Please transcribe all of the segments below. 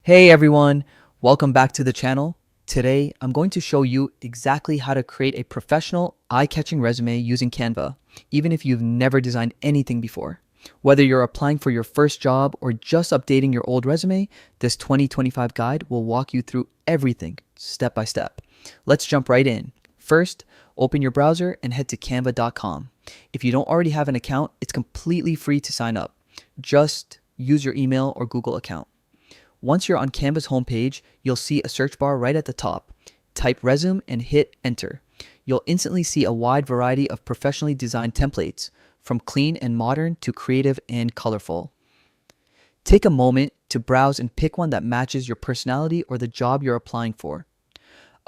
Hey everyone, welcome back to the channel. Today, I'm going to show you exactly how to create a professional, eye-catching resume using Canva, even if you've never designed anything before. Whether you're applying for your first job or just updating your old resume, this 2025 guide will walk you through everything step by step. Let's jump right in. First, open your browser and head to canva.com. If you don't already have an account, it's completely free to sign up. Just use your email or Google account. Once you're on Canva's homepage, you'll see a search bar right at the top. Type resume and hit enter. You'll instantly see a wide variety of professionally designed templates, from clean and modern to creative and colorful. Take a moment to browse and pick one that matches your personality or the job you're applying for.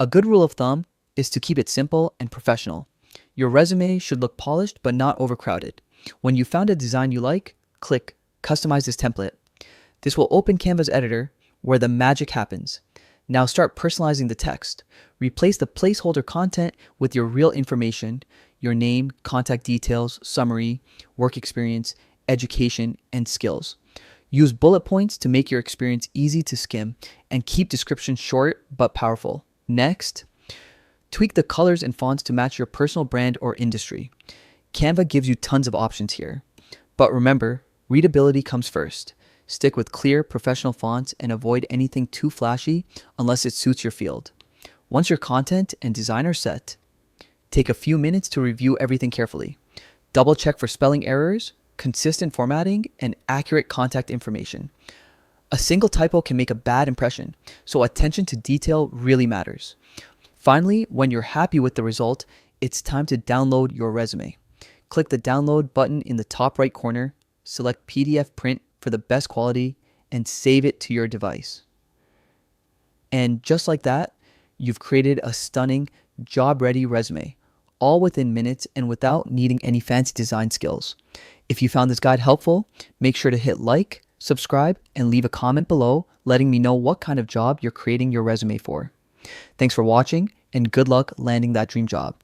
A good rule of thumb is to keep it simple and professional. Your resume should look polished but not overcrowded. When you found a design you like, click Customize this template. This will open Canva's editor where the magic happens. Now start personalizing the text. Replace the placeholder content with your real information, your name, contact details, summary, work experience, education, and skills. Use bullet points to make your experience easy to skim and keep descriptions short but powerful. Next, tweak the colors and fonts to match your personal brand or industry. Canva gives you tons of options here. But remember, readability comes first. Stick with clear, professional fonts and avoid anything too flashy unless it suits your field. Once your content and design are set, take a few minutes to review everything carefully. Double check for spelling errors, consistent formatting, and accurate contact information. A single typo can make a bad impression, so attention to detail really matters. Finally, when you're happy with the result, it's time to download your resume. Click the download button in the top right corner, select PDF print for the best quality, and save it to your device. And just like that, you've created a stunning, job-ready resume, all within minutes and without needing any fancy design skills. If you found this guide helpful, make sure to hit like, subscribe, and leave a comment below letting me know what kind of job you're creating your resume for. Thanks for watching, and good luck landing that dream job.